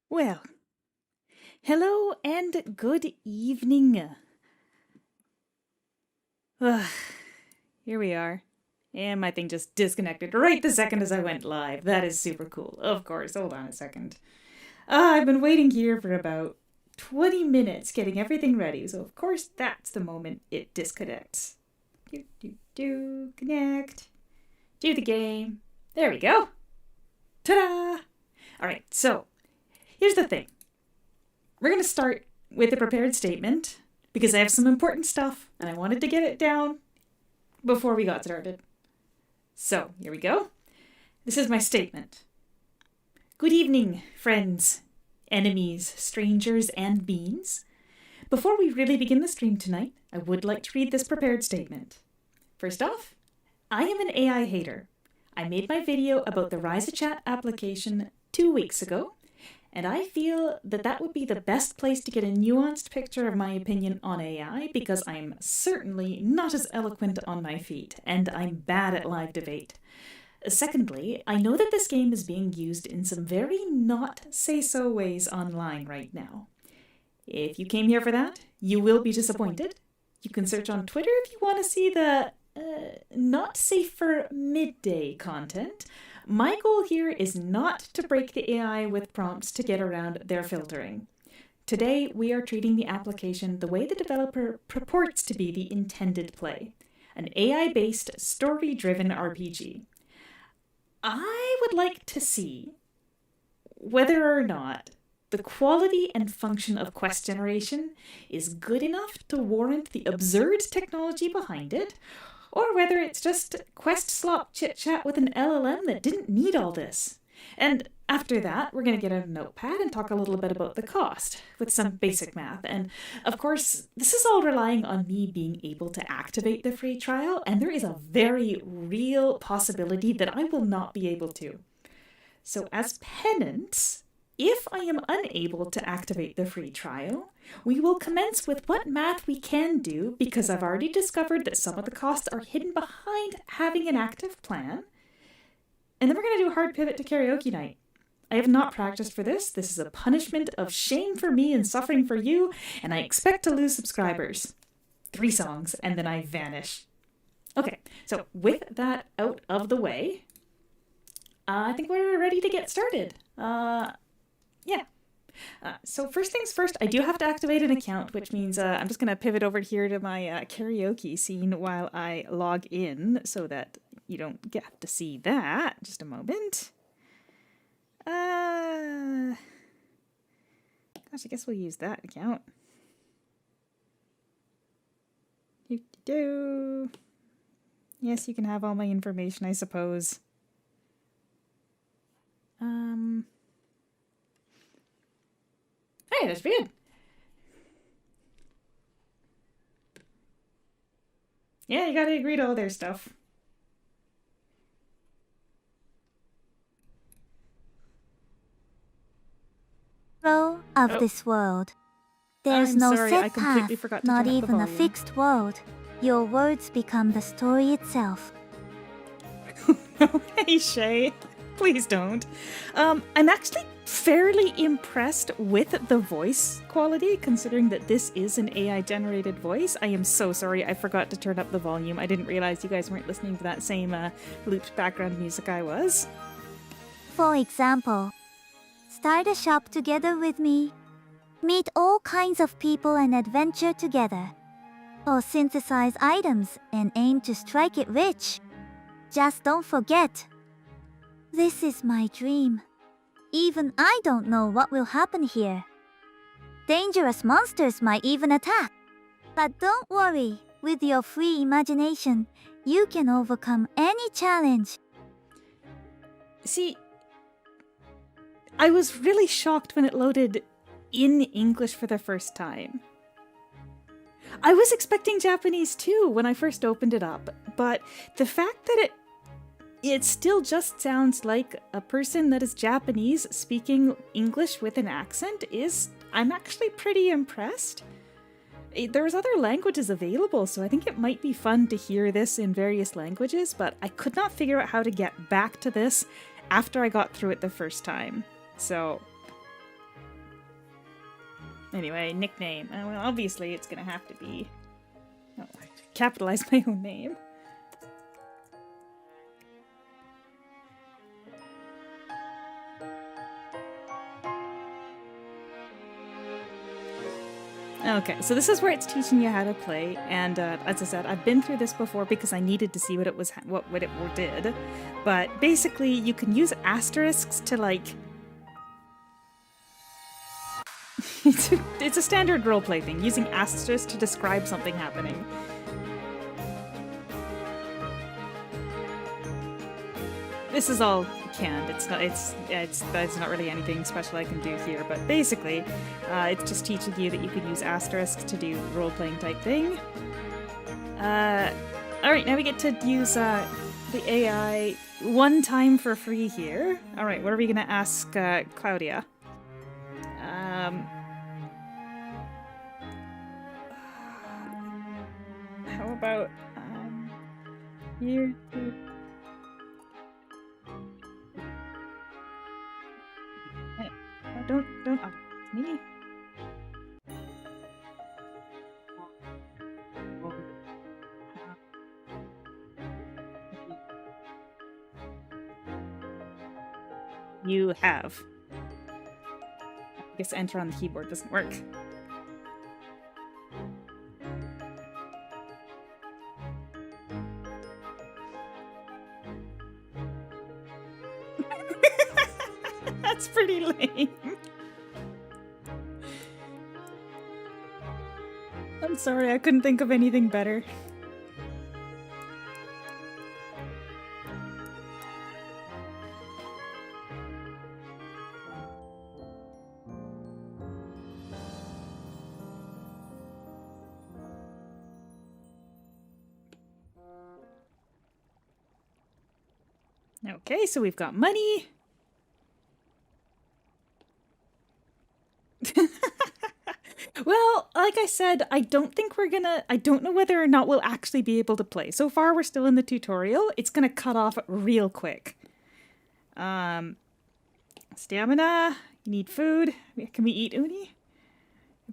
Well, hello and good evening. Ugh, here we are. And my thing just disconnected right the second as I went live. That is super cool. Of course, hold on a second. I've been waiting here for about 20 minutes getting everything ready, so of course that's the moment it disconnects. Connect. Do the game. There we go. Ta-da! Alright, so here's the thing. We're going to start with a prepared statement because I have some important stuff and I wanted to get it down before we got started. So, here we go. This is my statement. Good evening, friends, enemies, strangers, and beans. Before we really begin the stream tonight, I would like to read this prepared statement. First off, I am an AI hater. I made my video about the Ryza Chat application 2 weeks ago, and I feel that that would be the best place to get a nuanced picture of my opinion on AI because I'm certainly not as eloquent on my feet, and I'm bad at live debate. Secondly, I know that this game is being used in some very not say-so ways online right now. If you came here for that, you will be disappointed. You can search on Twitter if you want to see the not safe for midday content. My goal here is not to break the AI with prompts to get around their filtering. Today, we are treating the application the way the developer purports to be the intended play, an AI-based, story-driven RPG. I would like to see whether or not the quality and function of quest generation is good enough to warrant the absurd technology behind it, or whether it's just quest slop chit-chat with an LLM that didn't need all this. And after that, we're going to get a notepad and talk a little bit about the cost with some basic math. And of course, this is all relying on me being able to activate the free trial, and there is a very real possibility that I will not be able to. So as penance, if I am unable to activate the free trial, we will commence with what math we can do because I've already discovered that some of the costs are hidden behind having an active plan. And then we're going to do a hard pivot to karaoke night. I have not practiced for this. This is a punishment of shame for me and suffering for you, and I expect to lose subscribers. 3 songs, and then I vanish. Okay, so with that out of the way, I think we're ready to get started. So first things first, I do have to activate an account, which means I'm just going to pivot over here to my karaoke scene while I log in so that you don't have to see that. Just a moment. Gosh, I guess we'll use that account. Yes, you can have all my information, I suppose. Hey, that's pretty good. Yeah, you gotta agree to all their stuff. Of this world. There's I'm no sorry, set I completely path, forgot to not turn up the even a volume. fixed world. Your words become the story itself. Hey, Shay. Please don't. I'm actually fairly impressed with the voice quality, considering that this is an AI-generated voice. I am so sorry I forgot to turn up the volume. I didn't realize you guys weren't listening to that same looped background music I was. For example, start a shop together with me. Meet all kinds of people and adventure together. Or synthesize items and aim to strike it rich. Just don't forget. This is my dream. Even I don't know what will happen here. Dangerous monsters might even attack. But don't worry, with your free imagination, you can overcome any challenge. See, I was really shocked when it loaded in English for the first time. I was expecting Japanese too when I first opened it up, but the fact that it still just sounds like a person that is Japanese speaking English with an accent I'm actually pretty impressed. There's other languages available, so I think it might be fun to hear this in various languages, but I could not figure out how to get back to this after I got through it the first time. So Anyway, nickname. Well, obviously it's gonna have to be... Oh, I capitalized my own name. Okay, so this is where it's teaching you how to play, and as I said, I've been through this before because I needed to see what it was, what it did. But basically, you can use asterisks to like. It's a standard roleplay thing, using asterisks to describe something happening. This is all canned. It's not really anything special I can do here, but basically, it's just teaching you that you can use asterisks to do role-playing type thing. Alright, now we get to use the AI one time for free here. Alright, what are we gonna ask Claudia? How about here to... Don't, oh, me. You have. I guess enter on the keyboard doesn't work. That's pretty lame. I'm sorry, I couldn't think of anything better. Okay, so we've got money. Well, like I said, I don't know whether or not we'll actually be able to play. So far, we're still in the tutorial. It's gonna cut off real quick. Stamina, you need food. Can we eat uni?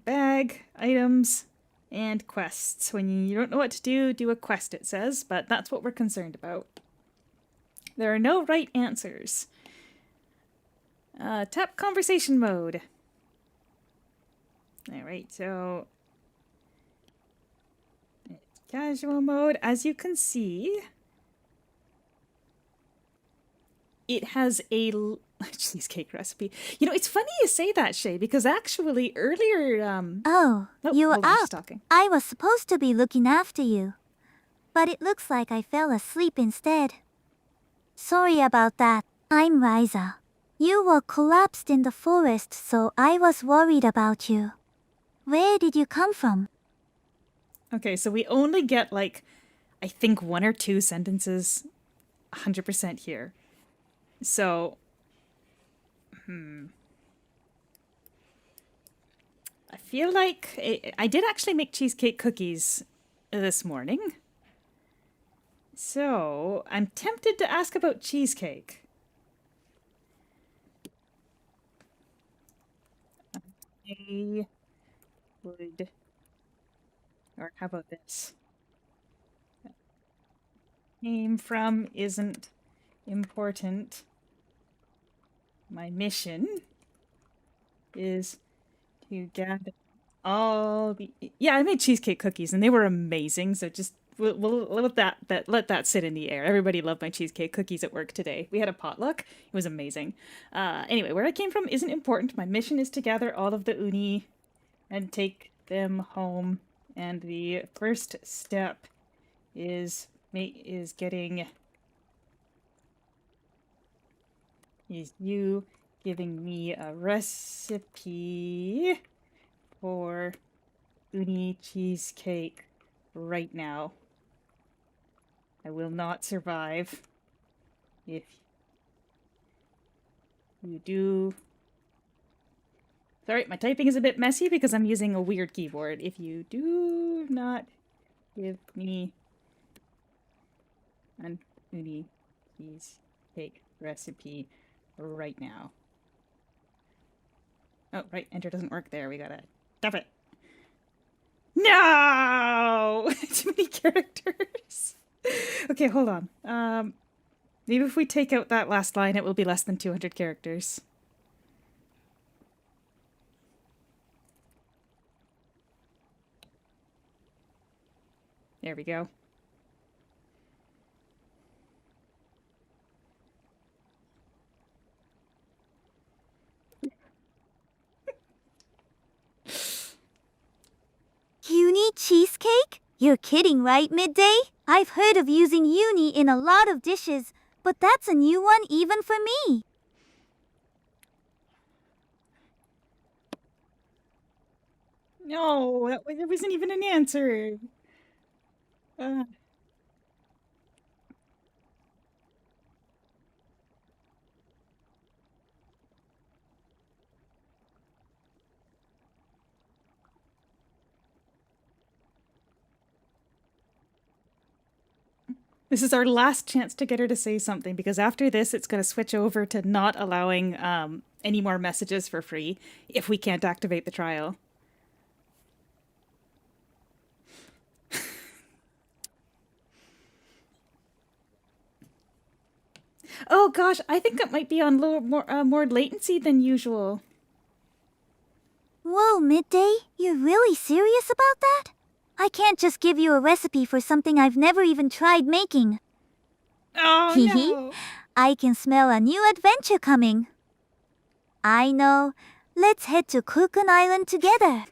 Bag, items, and quests. When you don't know what to do, do a quest, it says, but that's what we're concerned about. There are no right answers. Tap conversation mode. Alright, so it's casual mode. As you can see, it has a cheesecake recipe. You know, it's funny you say that, Shay, because actually earlier, you were just up. talking. I was supposed to be looking after you, but it looks like I fell asleep instead. Sorry about that. I'm Ryza. You were collapsed in the forest, so I was worried about you. Where did you come from? Okay, so we only get, like, I think 1 or 2 sentences 100% here. So, I feel like I did actually make cheesecake cookies this morning. So, I'm tempted to ask about cheesecake. I would... Or how about this? Came from isn't important. My mission is to gather all the... Yeah, I made cheesecake cookies and they were amazing. So just we'll let that sit in the air. Everybody loved my cheesecake cookies at work today. We had a potluck. It was amazing. Anyway, where I came from isn't important. My mission is to gather all of the uni and take them home. And the first step is you giving me a recipe for uni cheesecake right now. I will not survive if you do. Sorry, my typing is a bit messy because I'm using a weird keyboard. If you do not give me an uni cheesecake recipe right now. Oh, right, enter doesn't work there. We gotta Stop it. No! Too many characters. Okay, hold on. Maybe if we take out that last line, it will be less than 200 characters. There we go. Uni cheesecake? You're kidding, right, Midday? I've heard of using uni in a lot of dishes, but that's a new one even for me. No, that wasn't even an answer. Uh, this is our last chance to get her to say something, because after this, it's going to switch over to not allowing any more messages for free if we can't activate the trial. Oh gosh, I think it might be on more latency than usual. Whoa, Midday, you're really serious about that? I can't just give you a recipe for something I've never even tried making. Oh no! I can smell a new adventure coming. I know. Let's head to Cookon Island together.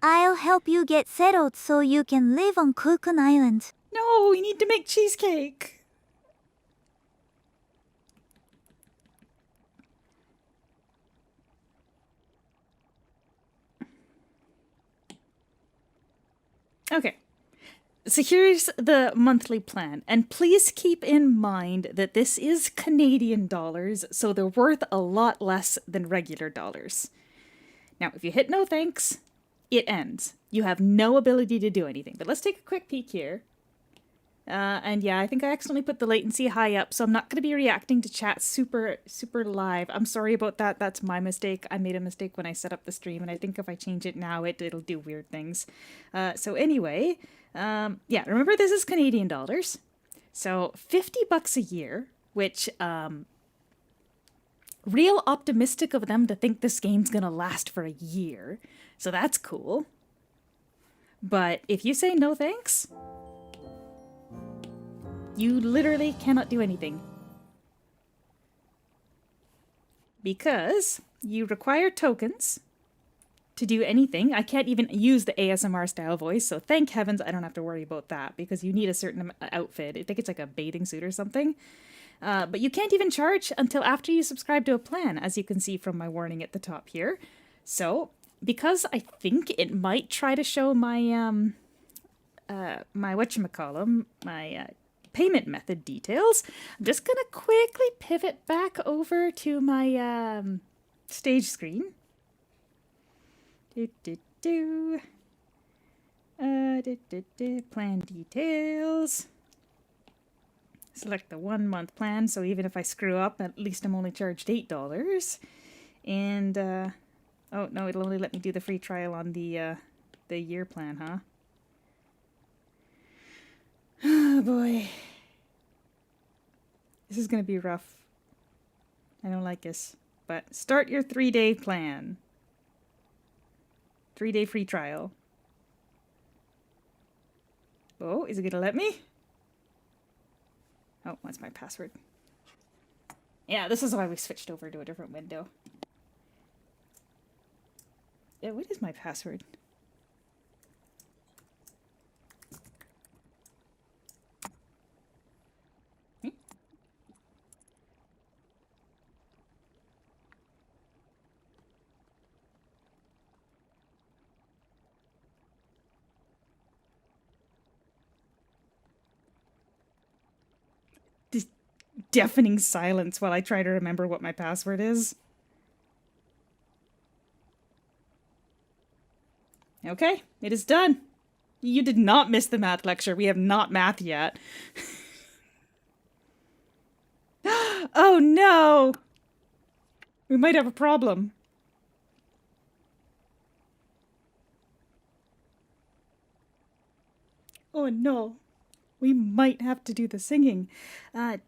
I'll help you get settled so you can live on Cookon Island. No, we need to make cheesecake. Okay, so here's the monthly plan, and please keep in mind that this is Canadian dollars, so they're worth a lot less than regular dollars. Now, if you hit no thanks, it ends. You have no ability to do anything. But let's take a quick peek here. And yeah, I think I accidentally put the latency high up, so I'm not going to be reacting to chat super live. I'm sorry about that. That's my mistake. I made a mistake when I set up the stream, and I think if I change it now, it'll do weird things. So anyway, yeah, remember this is Canadian dollars. So $50 a year, which real optimistic of them to think this game's going to last for a year. So that's cool. But if you say no thanks, you literally cannot do anything. Because you require tokens to do anything. I can't even use the ASMR style voice, so thank heavens I don't have to worry about that, because you need a certain outfit. I think it's like a bathing suit or something. But you can't even charge until after you subscribe to a plan, as you can see from my warning at the top here. So, because I think it might try to show my, my payment method details, I'm just gonna quickly pivot back over to my stage screen. Plan details. Select the 1 month plan, so even if I screw up, at least I'm only charged $8. And oh no, it'll only let me do the free trial on the year plan, huh? Oh boy. This is gonna be rough. I don't like this. But start your 3-day plan. 3-day free trial. Oh, is it gonna let me? Oh, what's my password? Yeah, this is why we switched over to a different window. Yeah, what is my password? Deafening silence while I try to remember what my password is. Okay, it is done. You did not miss the math lecture. We have not math yet. Oh no! We might have a problem. Oh no. We might have to do the singing.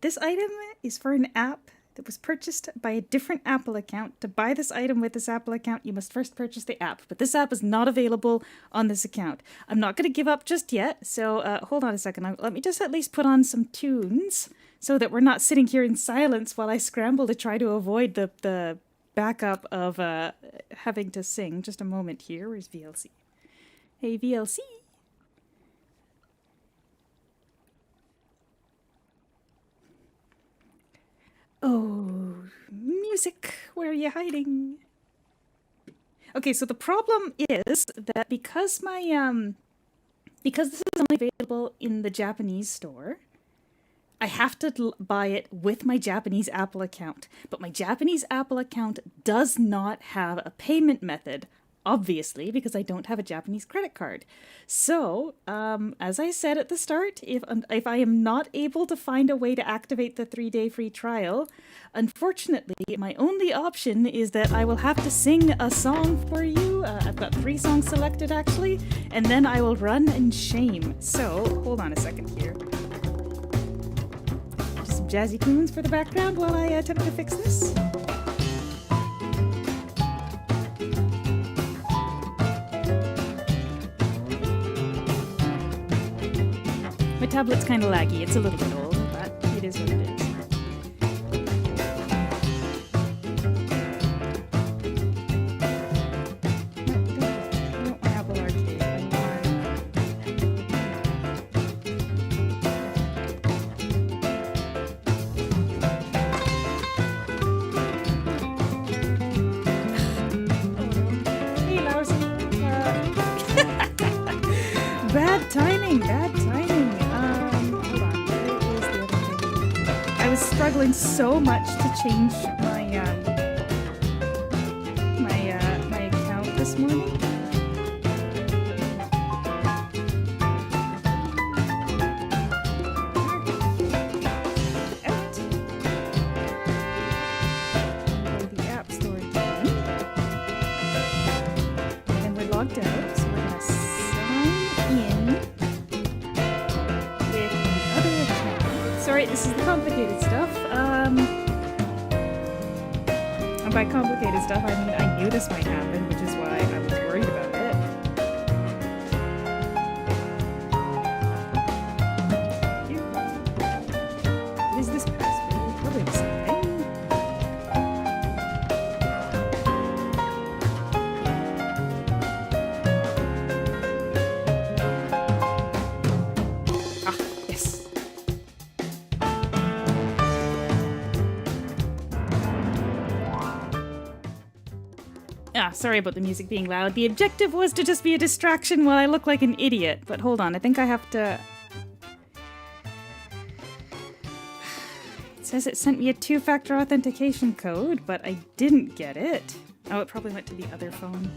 This item is for an app that was purchased by a different Apple account. To buy this item with this Apple account, you must first purchase the app. But this app is not available on this account. I'm not going to give up just yet, so hold on a second. Let me just at least put on some tunes so that we're not sitting here in silence while I scramble to try to avoid the backup of having to sing. Just a moment here. Where's VLC? Hey, VLC. Oh, music, where are you hiding? Okay, so the problem is that because because this is only available in the Japanese store, I have to buy it with my Japanese Apple account. But my Japanese Apple account does not have a payment method, obviously, because I don't have a Japanese credit card. So, as I said at the start, if I am not able to find a way to activate the 3-day free trial, unfortunately, my only option is that I will have to sing a song for you. I've got 3 songs selected, actually, and then I will run in shame. So, hold on a second here. Just some jazzy tunes for the background while I attempt to fix this. My tablet's kind of laggy. It's a little bit old, but it is what it is. I don't want Apple Arcade. I want... Hey, Lousy. Bad timing, bad timing. Hold on. Where is the other thing? I was struggling so much to change my my account this morning. Out. Go to the App Store again. And we're logged out, so we're gonna sign in with the other account. Sorry, this is the complicated stuff. And by complicated stuff, I mean I knew this might happen, which is why I was worried about it. What is this password? Probably the same thing. Ah, yes. Ah, sorry about the music being loud. The objective was to just be a distraction while I look like an idiot. But hold on, I think I have to... It says it sent me a 2-factor authentication code, but I didn't get it. Oh, it probably went to the other phone.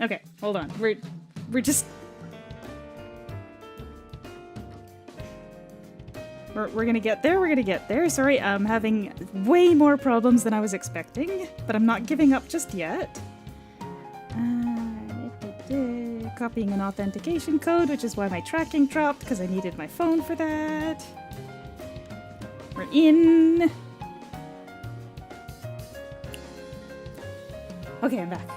Okay, hold on. We're just... We're gonna get there, we're gonna get there. Sorry, I'm having way more problems than I was expecting, but I'm not giving up just yet. Copying an authentication code, which is why my tracking dropped, because I needed my phone for that. We're in. Okay, I'm back.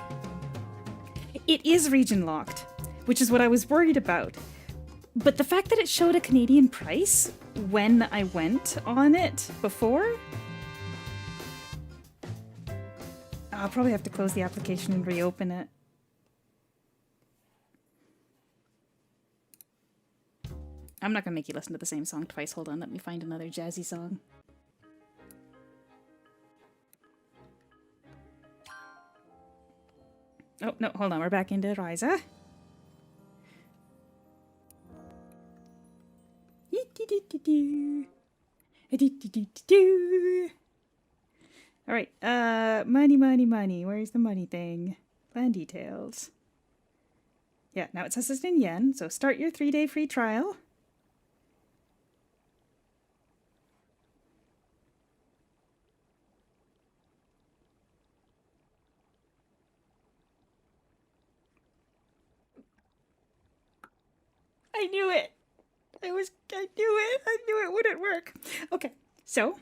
It is region locked, which is what I was worried about. But the fact that it showed a Canadian price when I went on it before... I'll probably have to close the application and reopen it. I'm not going to make you listen to the same song twice. Hold on, let me find another jazzy song. Oh, no, hold on. We're back into Ryza. Alright, money. Where's the money thing? Plan details. Yeah, now it says it's in yen. So start your 3-day free trial. I knew it. I knew it. I knew it wouldn't work. Okay, so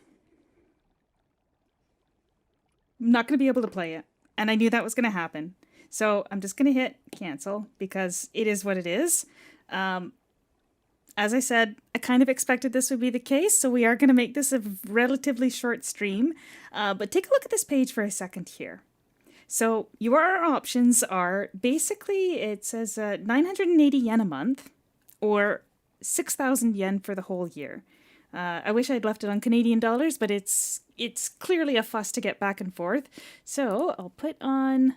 I'm not going to be able to play it. And I knew that was going to happen. So I'm just going to hit cancel because it is what it is. As I said, I kind of expected this would be the case. So we are going to make this a relatively short stream. But take a look at this page for a second here. So your options are basically, it says 980 yen a month or 6,000 yen for the whole year. I wish I'd left it on Canadian dollars, but it's clearly a fuss to get back and forth. So I'll put on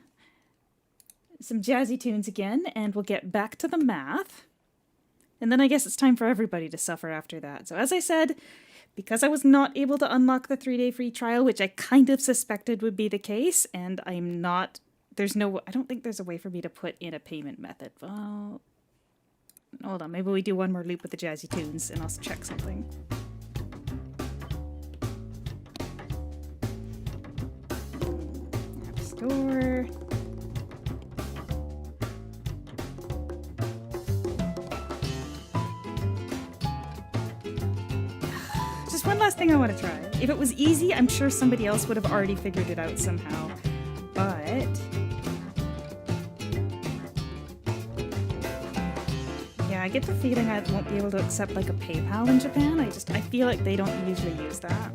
some jazzy tunes again, and we'll get back to the math. And then I guess it's time for everybody to suffer after that. So as I said, because I was not able to unlock the 3-day free trial, which I kind of suspected would be the case, and I don't think there's a way for me to put in a payment method. Well, hold on, maybe we do one more loop with the jazzy tunes, and I'll check something. App Store. Just one last thing I want to try. If it was easy, I'm sure somebody else would have already figured it out somehow. But yeah, I get the feeling I won't be able to accept like a PayPal in Japan. I feel like they don't usually use that.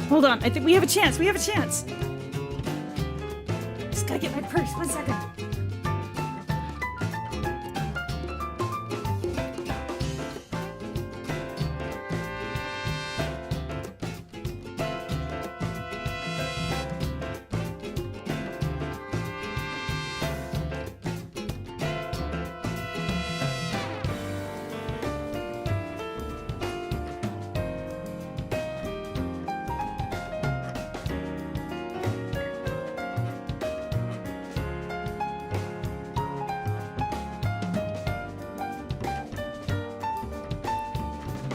Hold on, I think we have a chance. Just gotta get my purse. 1 second.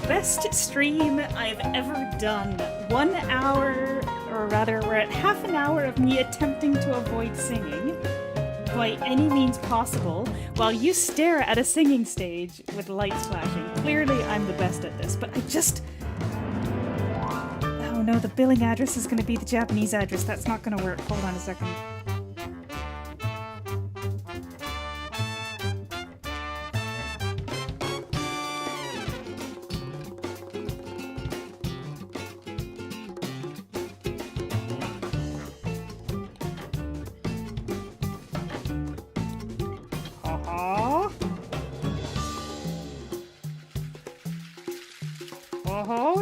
Best stream I've ever done. 1 hour, or rather, we're at half an hour of me attempting to avoid singing by any means possible while you stare at a singing stage with lights flashing. Clearly, I'm the best at this, but oh no, the billing address is going to be the Japanese address. That's not going to work. Hold on a second.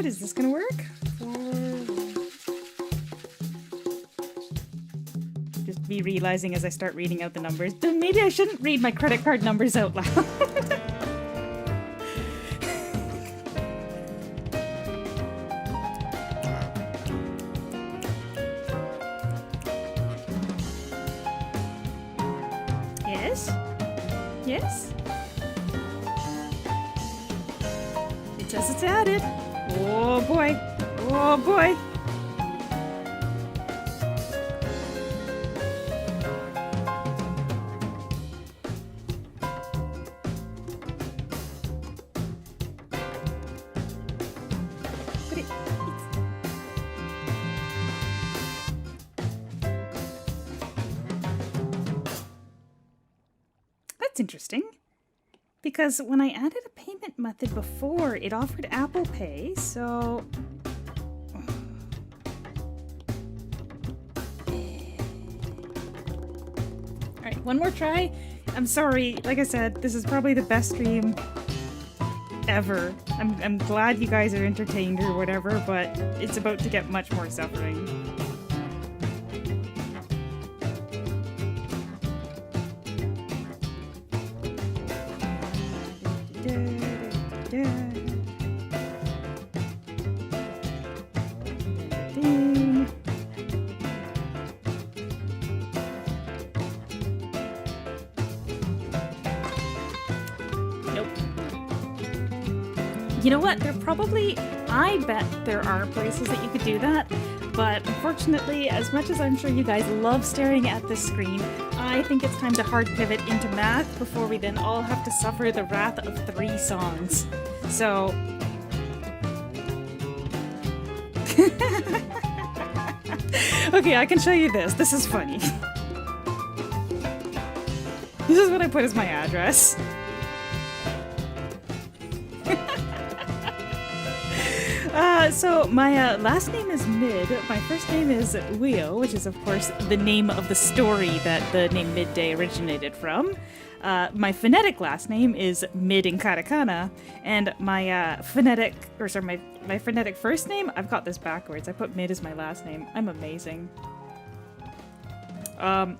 Is this gonna work? Just be realizing as I start reading out the numbers. Maybe I shouldn't read my credit card numbers out loud. Yes? It says it's added. Oh boy. Oh boy. That's interesting. Because when I added a payment method before, it offered Apple Pay, so... Alright, one more try. I'm sorry, like I said, this is probably the best stream ever. I'm glad you guys are entertained or whatever, but it's about to get much more suffering. You know what? I bet there are places that you could do that, but unfortunately, as much as I'm sure you guys love staring at this screen, I think it's time to hard pivot into math before we then all have to suffer the wrath of 3 songs. So... okay, I can show you this. This is funny. This is what I put as my address. So my last name is Mid, my first name is Leo, which is of course the name of the story that the name Midday originated from. My phonetic last name is Mid in katakana, and my phonetic first name, I've got this backwards. I put Mid as my last name. I'm amazing. That's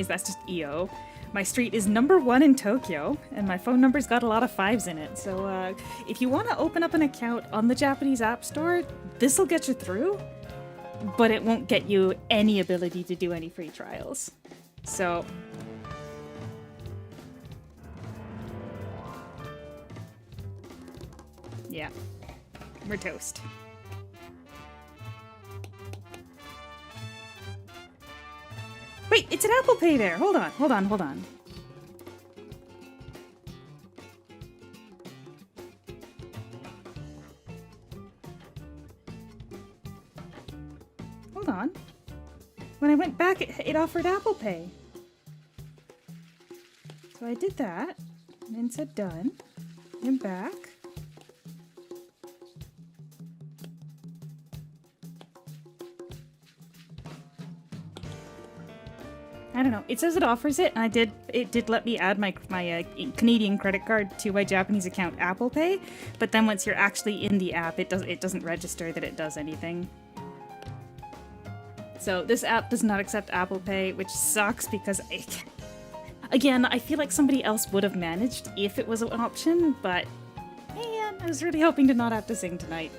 just EO. My street is number 1 in Tokyo, and my phone number's got a lot of 5s in it. So if you want to open up an account on the Japanese App Store, this'll get you through, but it won't get you any ability to do any free trials. So... yeah, we're toast. Wait, it's an Apple Pay there. Hold on. Hold on. When I went back, it offered Apple Pay. So I did that, and then said done, and back. I don't know. It says it offers it, and it did let me add my Canadian credit card to my Japanese account Apple Pay, but then once you're actually in the app, it doesn't register that it does anything. So this app does not accept Apple Pay, which sucks because again, I feel like somebody else would have managed if it was an option, but man, I was really hoping to not have to sing tonight.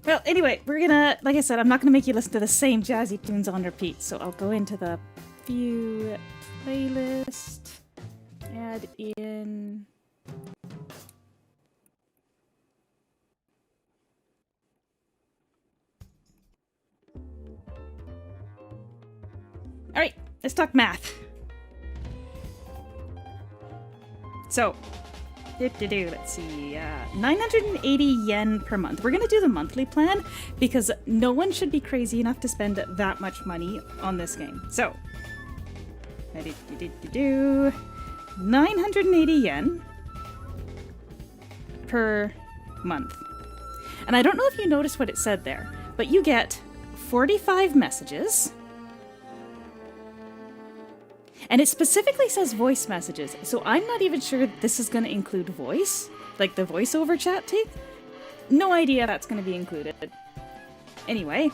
Well, anyway, we're gonna, like I said, I'm not gonna make you listen to the same jazzy tunes on repeat, so I'll go into the view playlist, add in... Alright, let's talk math. So, let's see, 980 yen per month. We're gonna do the monthly plan because no one should be crazy enough to spend that much money on this game. So, 980 yen per month. And I don't know if you noticed what it said there, but you get 45 messages. And it specifically says voice messages, so I'm not even sure this is going to include voice, like the voiceover chat take. No idea that's going to be included. Anyway,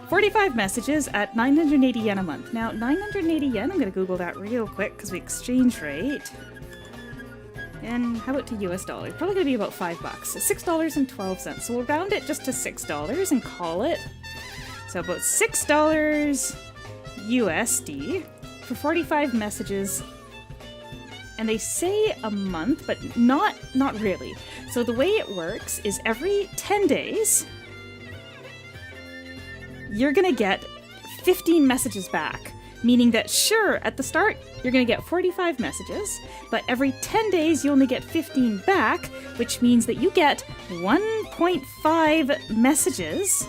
45 messages at 980 yen a month. Now, 980 yen, I'm going to Google that real quick because we exchange rate. And how about to US dollars? Probably going to be about $5. $6.12. So we'll round it just to $6 and call it. So about $6 USD. For 45 messages, and they say a month, but not really. So the way it works is every 10 days, you're gonna get 15 messages back, meaning that sure, at the start, you're gonna get 45 messages, but every 10 days, you only get 15 back, which means that you get 1.5 messages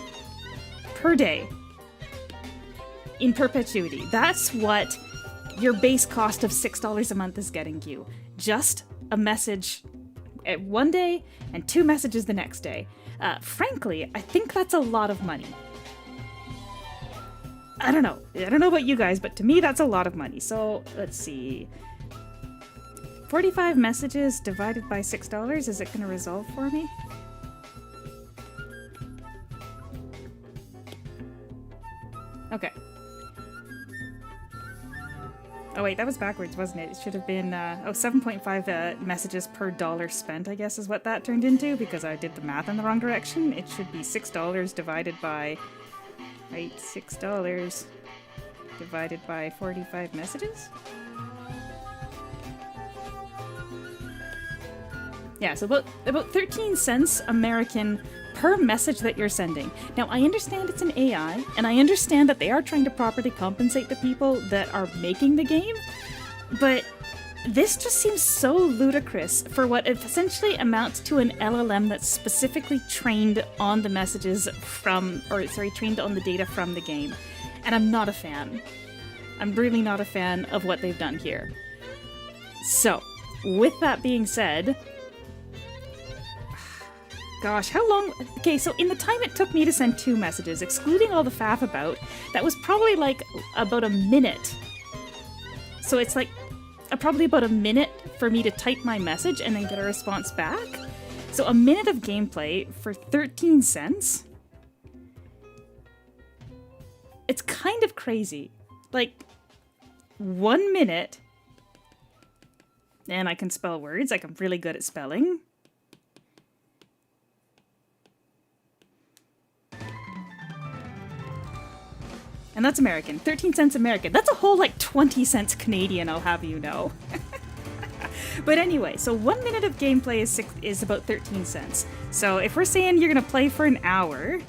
per day in perpetuity. That's what your base cost of $6 a month is getting you. Just a message at one day and 2 messages the next day. Frankly, I think that's a lot of money. I don't know. I don't know about you guys, but to me that's a lot of money. So let's see. 45 messages divided by $6. Is it going to resolve for me? Okay. Oh wait, that was backwards, wasn't it? It should have been, 7.5 messages per dollar spent, I guess is what that turned into, because I did the math in the wrong direction. It should be $6 divided by, right, $6 divided by 45 messages? Yeah, so about 13 cents American per message that you're sending. Now, I understand it's an AI, and I understand that they are trying to properly compensate the people that are making the game, but this just seems so ludicrous for what essentially amounts to an LLM that's specifically trained on the messages from, trained on the data from the game. And I'm not a fan. I'm really not a fan of what they've done here. So, with that being said, gosh, how long? Okay, so in the time it took me to send 2 messages, excluding all the faff about, that was probably like about a minute. So it's like probably about a minute for me to type my message and then get a response back. So a minute of gameplay for 13 cents? It's kind of crazy. Like, 1 minute, and I can spell words, like I'm really good at spelling. And that's American. 13 cents American. That's a whole like 20 cents Canadian, I'll have you know. But anyway, so 1 minute of gameplay is about 13 cents. So if we're saying you're gonna play for an hour,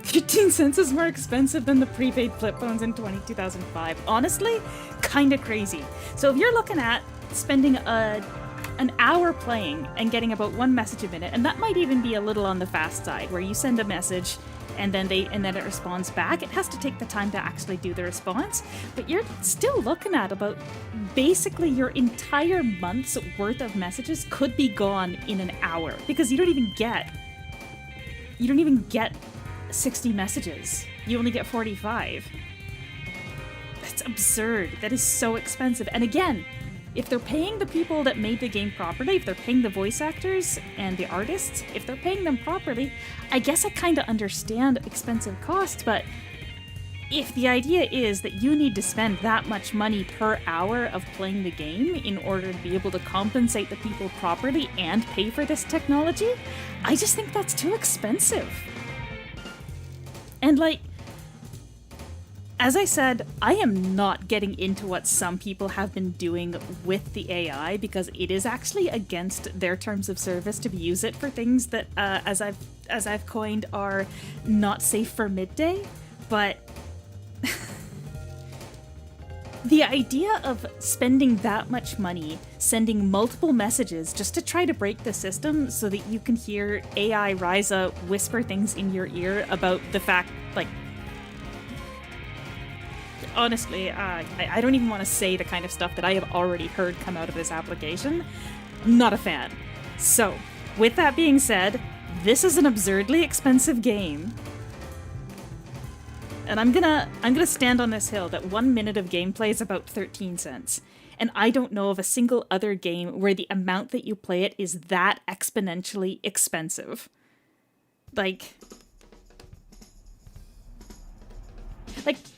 $15 is more expensive than the prepaid flip phones in 2005. Honestly, kind of crazy. So if you're looking at spending an hour playing and getting about 1 message a minute, and that might even be a little on the fast side, where you send a message and then it responds back. It has to take the time to actually do the response, but you're still looking at about basically your entire month's worth of messages could be gone in an hour, because you don't even get 60 messages. You only get 45. That's absurd. That is so expensive. And again, if they're paying the people that made the game properly, if they're paying the voice actors and the artists, if they're paying them properly, I guess I kind of understand expensive costs, but if the idea is that you need to spend that much money per hour of playing the game in order to be able to compensate the people properly and pay for this technology, I just think that's too expensive. And like, as I said, I am not getting into what some people have been doing with the AI, because it is actually against their terms of service to use it for things that, as I've coined, are not safe for midday. But the idea of spending that much money sending multiple messages just to try to break the system so that you can hear AI Ryza whisper things in your ear about the fact, like, honestly, I don't even want to say the kind of stuff that I have already heard come out of this application. Not a fan. So, with that being said, this is an absurdly expensive game. And I'm gonna stand on this hill that 1 minute of gameplay is about 13 cents. And I don't know of a single other game where the amount that you play it is that exponentially expensive. Like,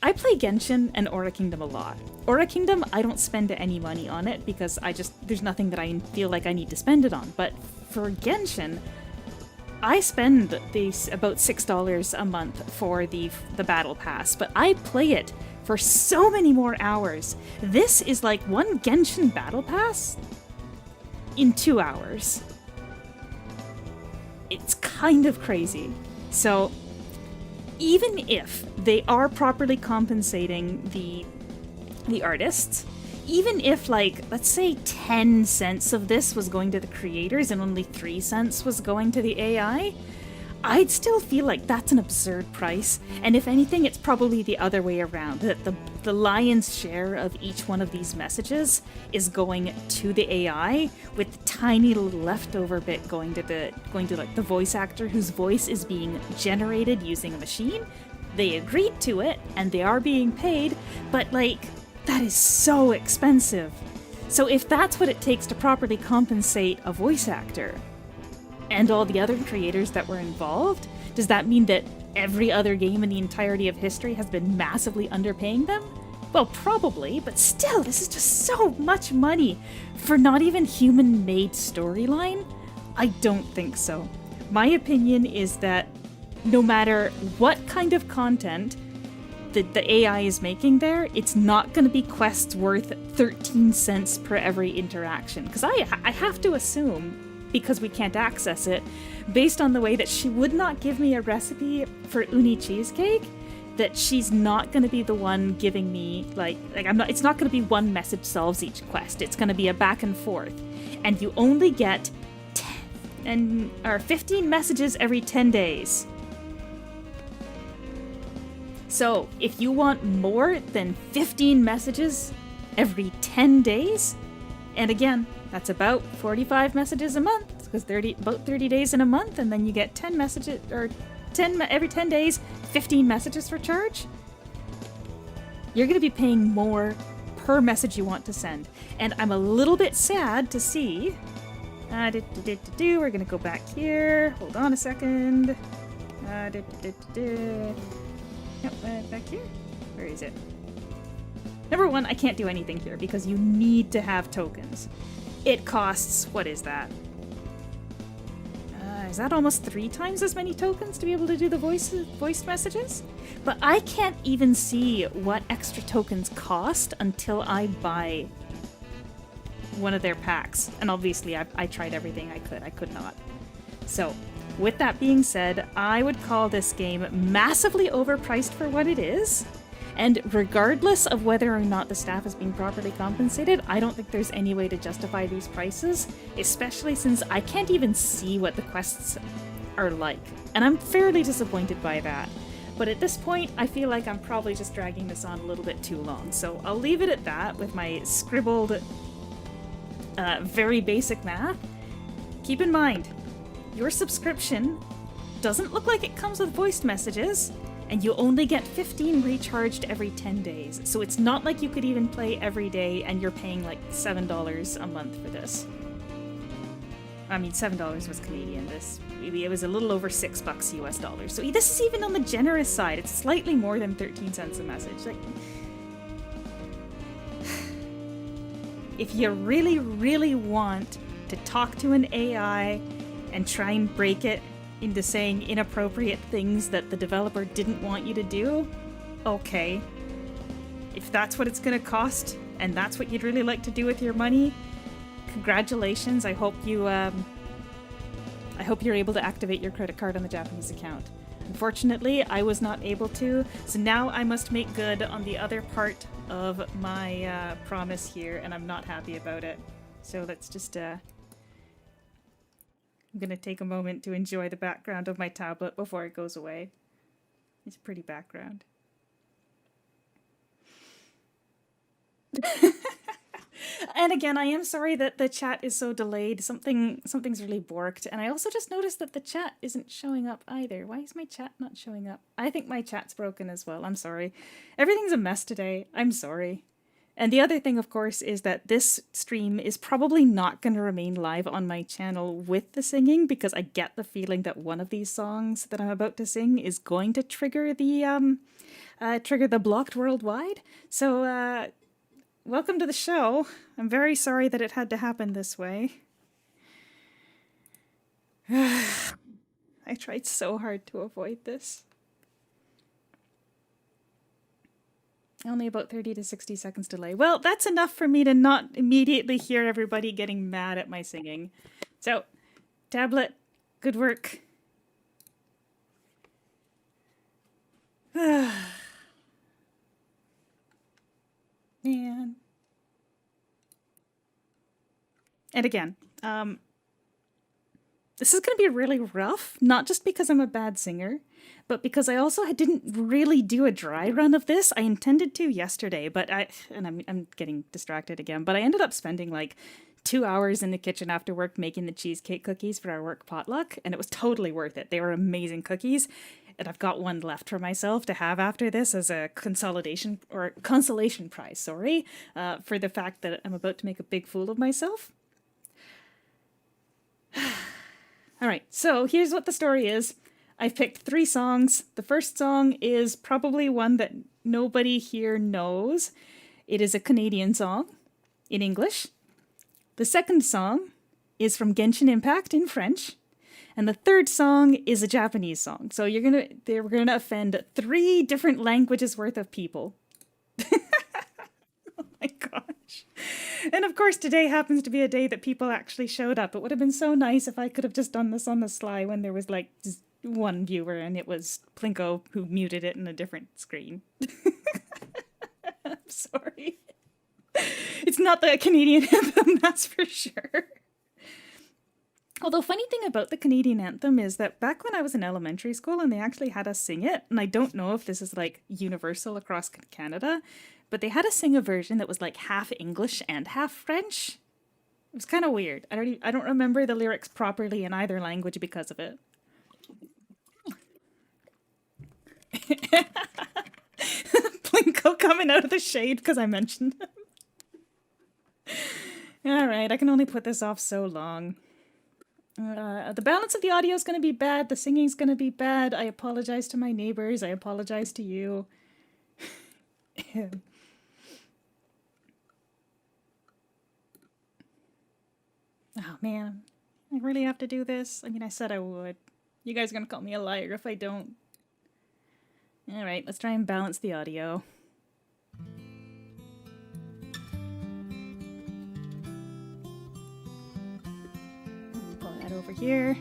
I play Genshin and Aura Kingdom a lot. Aura Kingdom, I don't spend any money on it because there's nothing that I feel like I need to spend it on. But for Genshin, I spend about $6 a month for the Battle Pass, but I play it for so many more hours. This is like one Genshin Battle Pass in 2 hours. It's kind of crazy. So, even if they are properly compensating the artists, even if, like, let's say 10 cents of this was going to the creators and only 3 cents was going to the AI, I'd still feel like that's an absurd price, and if anything, it's probably the other way around, that the lion's share of each one of these messages is going to the AI, with the tiny little leftover bit going to like the voice actor whose voice is being generated using a machine. They agreed to it, and they are being paid, but like, that is so expensive. So if that's what it takes to properly compensate a voice actor, and all the other creators that were involved, does that mean that every other game in the entirety of history has been massively underpaying them? Well, probably, but still, this is just so much money for not even human-made storyline? I don't think so. My opinion is that no matter what kind of content the AI is making there, it's not going to be quests worth 13 cents per every interaction. Because I have to assume, because we can't access it, based on the way that she would not give me a recipe for uni cheesecake, that she's not going to be the one giving me it's not going to be one message solves each quest. It's going to be a back and forth, and you only get 15 messages every 10 days. So if you want more than 15 messages every 10 days, and again, that's about 45 messages a month, because about 30 days in a month, and then you get 10 messages, or every 10 days, 15 messages for charge. You're going to be paying more per message you want to send. And I'm a little bit sad to see... we're going to go back here. Hold on a second. Yep, back here. Where is it? Number one, I can't do anything here because you need to have tokens. It costs, what is that? Is that almost 3 times as many tokens to be able to do the voice messages? But I can't even see what extra tokens cost until I buy one of their packs. And obviously I tried everything I could. I could not. So, with that being said, I would call this game massively overpriced for what it is. And regardless of whether or not the staff is being properly compensated, I don't think there's any way to justify these prices, especially since I can't even see what the quests are like. And I'm fairly disappointed by that. But at this point, I feel like I'm probably just dragging this on a little bit too long. So I'll leave it at that with my scribbled, very basic math. Keep in mind, your subscription doesn't look like it comes with voiced messages, and you only get 15 recharged every 10 days. So it's not like you could even play every day and you're paying like $7 a month for this. I mean, $7 was Canadian. It was a little over $6 US dollars. So this is even on the generous side. It's slightly more than 13 cents a message. Like, if you really, really want to talk to an AI and try and break it into saying inappropriate things that the developer didn't want you to do, okay. If that's what it's going to cost, and that's what you'd really like to do with your money, congratulations. I hope you're able to activate your credit card on the Japanese account. Unfortunately, I was not able to, so now I must make good on the other part of my promise here, and I'm not happy about it. So let's just I'm going to take a moment to enjoy the background of my tablet before it goes away. It's a pretty background. And again, I am sorry that the chat is so delayed. Something's really borked. And I also just noticed that the chat isn't showing up either. Why is my chat not showing up? I think my chat's broken as well. I'm sorry. Everything's a mess today. I'm sorry. And the other thing, of course, is that this stream is probably not going to remain live on my channel with the singing, because I get the feeling that one of these songs that I'm about to sing is going to trigger the blocked worldwide. So, welcome to the show. I'm very sorry that it had to happen this way. I tried so hard to avoid this. Only about 30 to 60 seconds delay. Well, that's enough for me to not immediately hear everybody getting mad at my singing. So, tablet, good work. Man. And again, This is going to be really rough, not just because I'm a bad singer, but because I also didn't really do a dry run of this. I intended to yesterday, but I'm getting distracted again, but I ended up spending like 2 hours in the kitchen after work making the cheesecake cookies for our work potluck, and it was totally worth it. They were amazing cookies, and I've got one left for myself to have after this as a consolation prize, for the fact that I'm about to make a big fool of myself. All right, so here's what the story is. I've picked 3 songs. The first song is probably one that nobody here knows. It is a Canadian song in English. The second song is from Genshin Impact in French. And the third song is a Japanese song. So we're gonna offend 3 different languages worth of people. Oh my gosh. And of course, today happens to be a day that people actually showed up. It would have been so nice if I could have just done this on the sly when there was like just 1 viewer and it was Plinko who muted it in a different screen. I'm sorry. It's not the Canadian anthem, that's for sure. Although, funny thing about the Canadian anthem is that back when I was in elementary school and they actually had us sing it, and I don't know if this is like universal across Canada, but they had us sing a version that was like half English and half French. It was kind of weird. I don't remember the lyrics properly in either language because of it. Plinko coming out of the shade because I mentioned him. Alright, I can only put this off so long. The balance of the audio is going to be bad. The singing is going to be bad. I apologize to my neighbors. I apologize to you. Oh man, I really have to do this? I mean, I said I would. You guys are going to call me a liar if I don't. Alright, let's try and balance the audio. Pull that over here.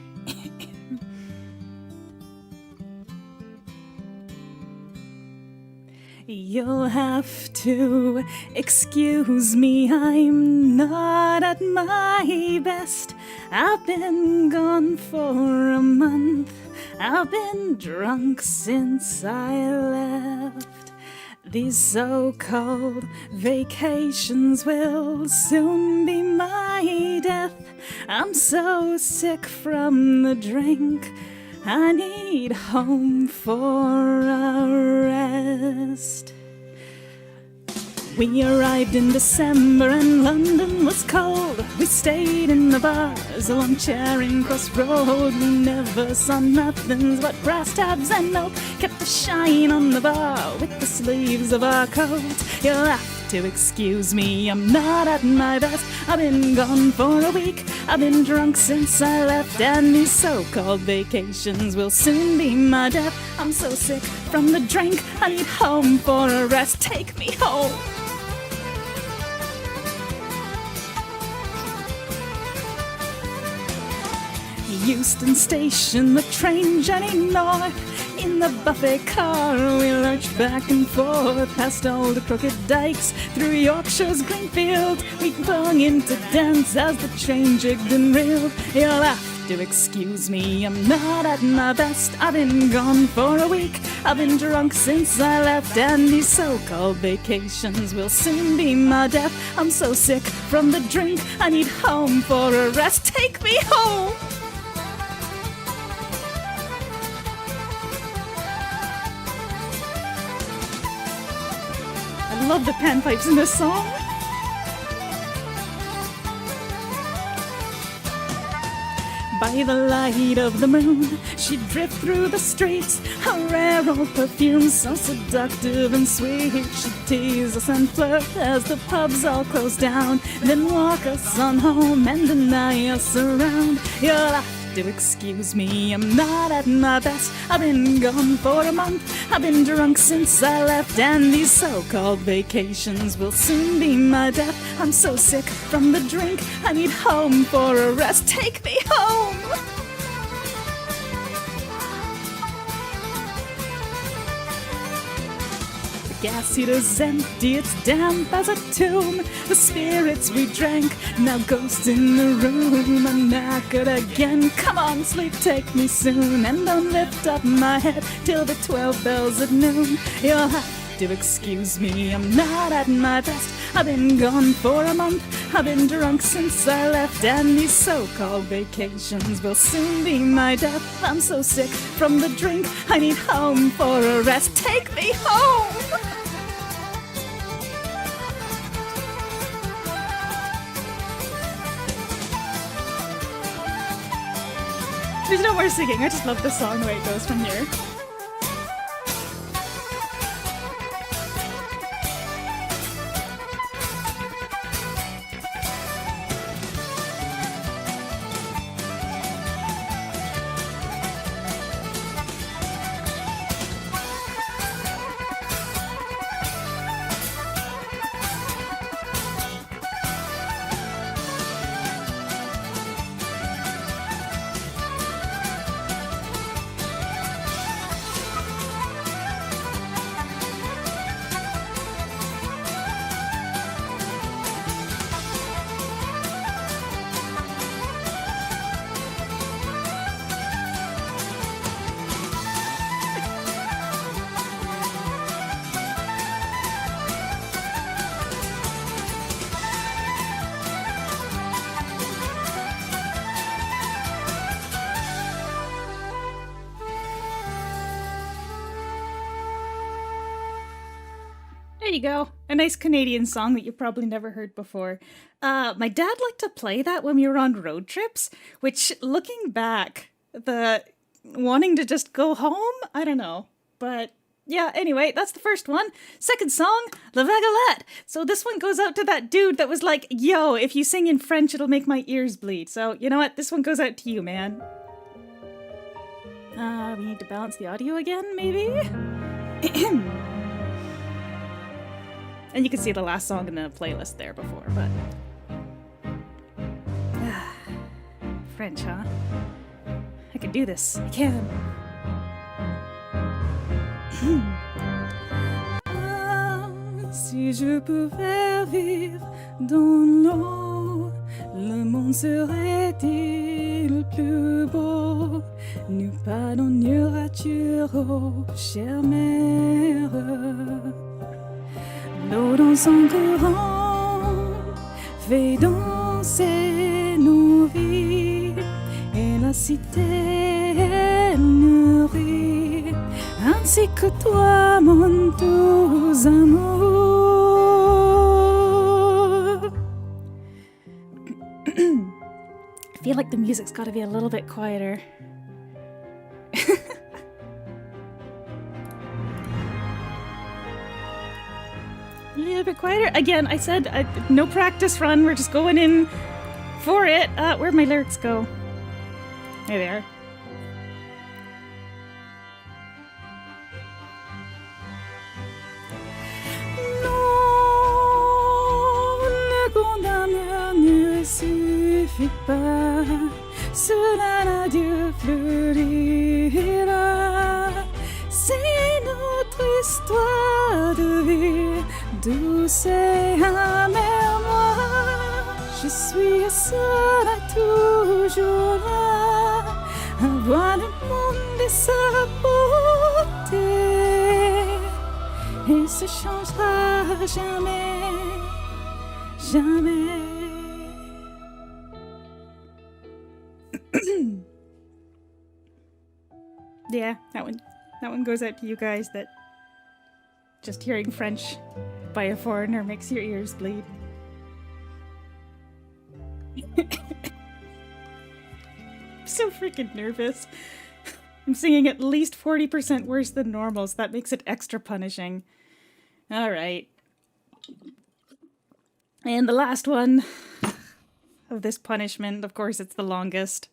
You'll have to excuse me, I'm not at my best. I've been gone for a month. I've been drunk since I left. These so-called vacations will soon be my death. I'm so sick from the drink, I need home for a rest. We arrived in December and London was cold. We stayed in the bars along Charing Cross Road. We never saw nothing but brass tabs and milk. Kept the shine on the bar with the sleeves of our coats. You'll have to excuse me, I'm not at my best. I've been gone for a week. I've been drunk since I left, and these so-called vacations will soon be my death. I'm so sick from the drink, I need home for a rest. Take me home. Euston Station, the train journey north. In the buffet car we lurched back and forth, past all the crooked dikes, through Yorkshire's green field. We clung into dance as the train jigged and reeled. You'll have to excuse me, I'm not at my best. I've been gone for a week. I've been drunk since I left, and these so-called vacations will soon be my death. I'm so sick from the drink, I need home for a rest. Take me home. I love the panpipes in this song. By the light of the moon, she'd drift through the streets, her rare old perfume so seductive and sweet. She'd tease us and flirt as the pubs all closed down, then walk us on home and deny us around. You'll have to excuse me, I'm not at my best. I've been gone for a month. I've been drunk since I left, and these so-called vacations will soon be my death. I'm so sick from the drink, I need home for a rest. Take me home. gas heater's empty, it's damp as a tomb. The spirits we drank, now ghost in the room. I'm knackered again, come on sleep, take me soon. And don't lift up my head till the 12 bells at noon. You'll have to excuse me, I'm not at my best. I've been gone for a month, I've been drunk since I left. And these so-called vacations will soon be my death. I'm so sick from the drink, I need home for a rest. Take me home! There's no more singing, I just love the song the way it goes from here. There you go. A nice Canadian song that you probably never heard before. My dad liked to play that when we were on road trips, which, looking back, the wanting to just go home, I don't know. But yeah, anyway, that's the first one. Second song, La Vaguelette. So this one goes out to that dude that was like, yo, if you sing in French, it'll make my ears bleed. So, you know what? This one goes out to you, man. We need to balance the audio again, maybe? And you can see the last song in the playlist there before, but... French, huh? I can do this. I can. Si je pouvais vivre dans l'eau, le monde serait-il plus beau? N'eût pas d'ennuyure, oh, chère mère. L'eau dans son courant fait danser nos vies, et la cité elle nourrit, ainsi que toi mon doux amour. I feel like the music's gotta be a little bit quieter. A little bit quieter. Again, I said no practice run. We're just going in for it. Where'd my lyrics go? There they are. Non, le condamneur ne suffit pas. Cela l'adieu fleurira. C'est notre histoire de vie. Douce et amère, moi, je suis seule, toujours là, à voir le monde et sa beauté, et se changera jamais, jamais. Yeah, that one goes out to you guys that just hearing French by a foreigner makes your ears bleed. I'm so freaking nervous. I'm singing at least 40% worse than normal, so that makes it extra punishing. Alright. And the last one of this punishment, of course it's the longest.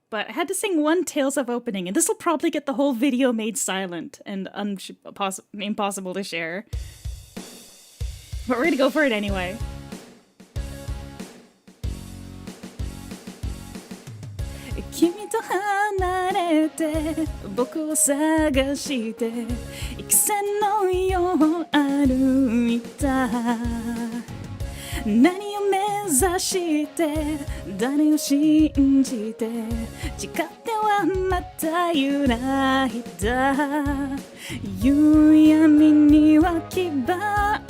But I had to sing one Tales of opening, and this will probably get the whole video made silent and impossible to share. But we're gonna go for it anyway. 君と離れて僕を探して幾千のよう歩いた何を目指して誰を信じて誓ってはまた揺らいだ夕闇には牙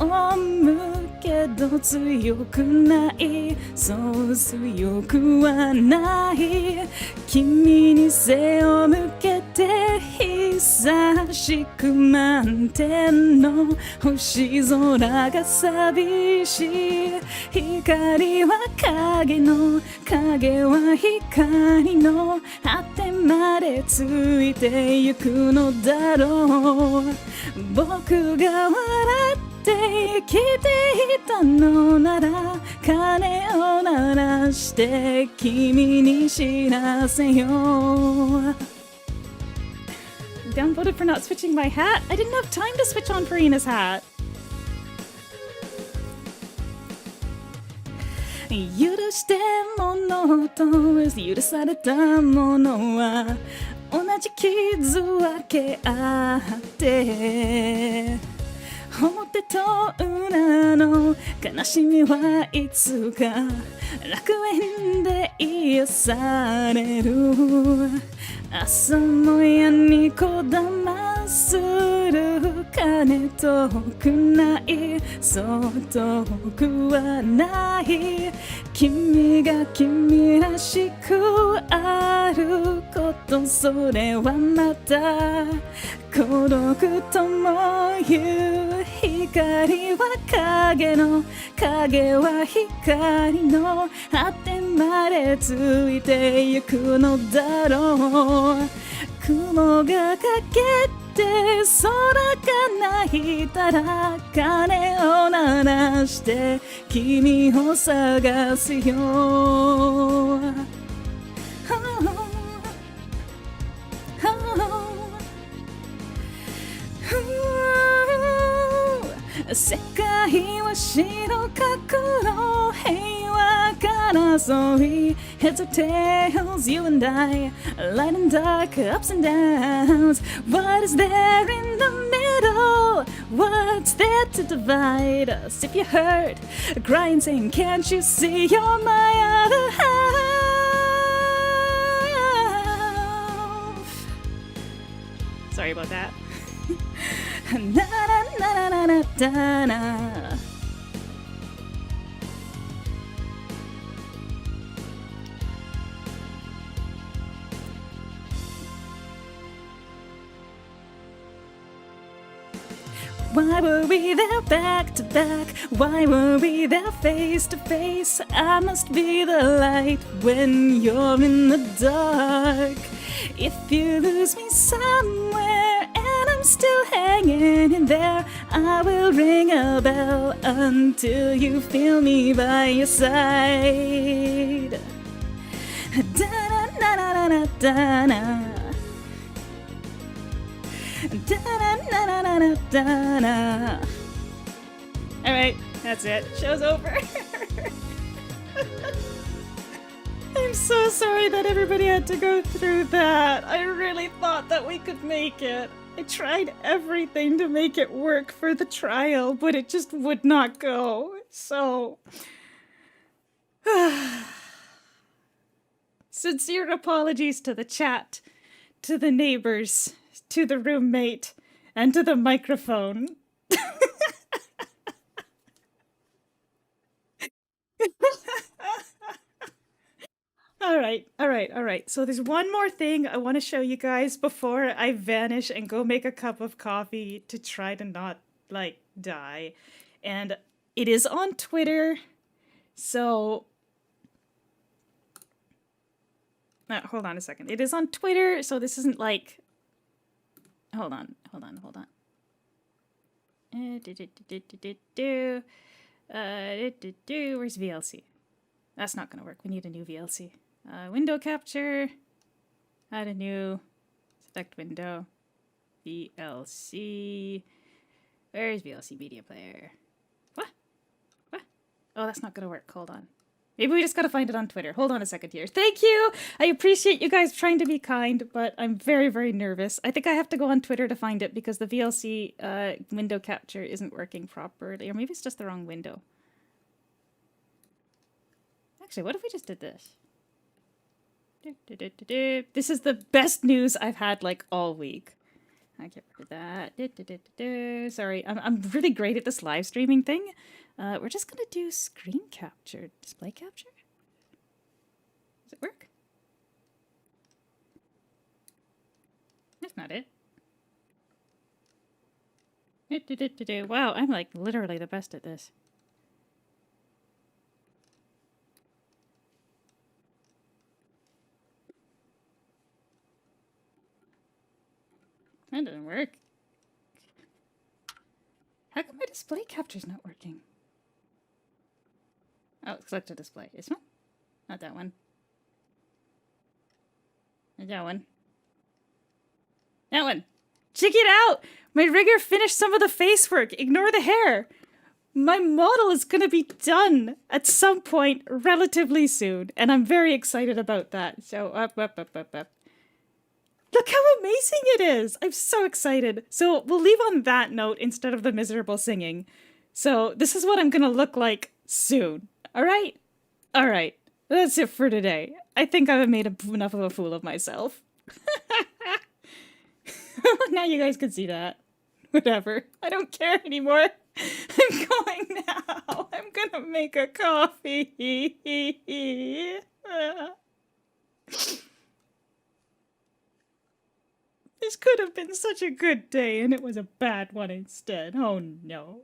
を向けど強くないそう強くはない君に背を向けて久しく満天の星空が寂しい光は影の影は光の果てまでついてゆくのだろう僕が笑って生きていたのなら鐘を鳴らして君に知らせようDownvoted for not switching my hat? I didn't have time to switch on Farina's hat. 許してものと許されたものは同じ傷分け合って表と裏の悲しみはいつか楽園で癒される朝もやにこだまする鐘遠くないそう遠くはない君が君らしくあることそれはまた孤独ともいう光は影の影は光の果てまでついてゆくのだろう雲がかけて空が泣いたら鐘を鳴らして君を探すよ世界は白角の平和から沿い Heads or tails, you and I Light and dark, ups and downs What is there in the middle? What's there to divide us? If you heard crying saying can't you see you're my other half Sorry about that na na na na na na na Why were we there back to back? Why were we there face to face? I must be the light when you're in the dark. If you lose me somewhere and I'm still hanging in there, I will ring a bell until you feel me by your side. Da-na-na-na-na-na-na. Da-na-na-na-na-na-na. Alright, that's it. Show's over. I'm so sorry that everybody had to go through that. I really thought that we could make it. I tried everything to make it work for the trial, but it just would not go. So... Sincere apologies to the chat, to the neighbors, to the roommate, and to the microphone. All right. So there's one more thing I want to show you guys before I vanish and go make a cup of coffee to try to not, like, die. And it is on Twitter, so... hold on a second. It is on Twitter, so this isn't like... Hold on. Where's VLC? That's not gonna work. We need a new VLC. Window capture. Add a new. Select window. VLC. Where's VLC media player? What? Oh, that's not gonna work. Hold on. Maybe we just gotta find it on Twitter. Hold on a second here. Thank you! I appreciate you guys trying to be kind, but I'm very, very nervous. I think I have to go on Twitter to find it because the VLC window capture isn't working properly. Or maybe it's just the wrong window. Actually, what if we just did this? This is the best news I've had, like, all week. I get rid of that. Sorry, I'm really great at this live streaming thing. We're just gonna do screen capture, display capture. Does it work? That's not it. Wow, I'm like literally the best at this. That doesn't work. How come my display capture's not working? Oh, select a display. This one? Not that one. Not that one. That one! Check it out! My rigger finished some of the face work. Ignore the hair. My model is gonna be done at some point relatively soon, and I'm very excited about that. So, up. Look how amazing it is! I'm so excited. So, we'll leave on that note instead of the miserable singing. So, this is what I'm gonna look like soon. Alright? Alright. That's it for today. I think I've made enough of a fool of myself. Now you guys can see that. Whatever. I don't care anymore. I'm going now. I'm gonna make a coffee. This could have been such a good day, and it was a bad one instead. Oh no.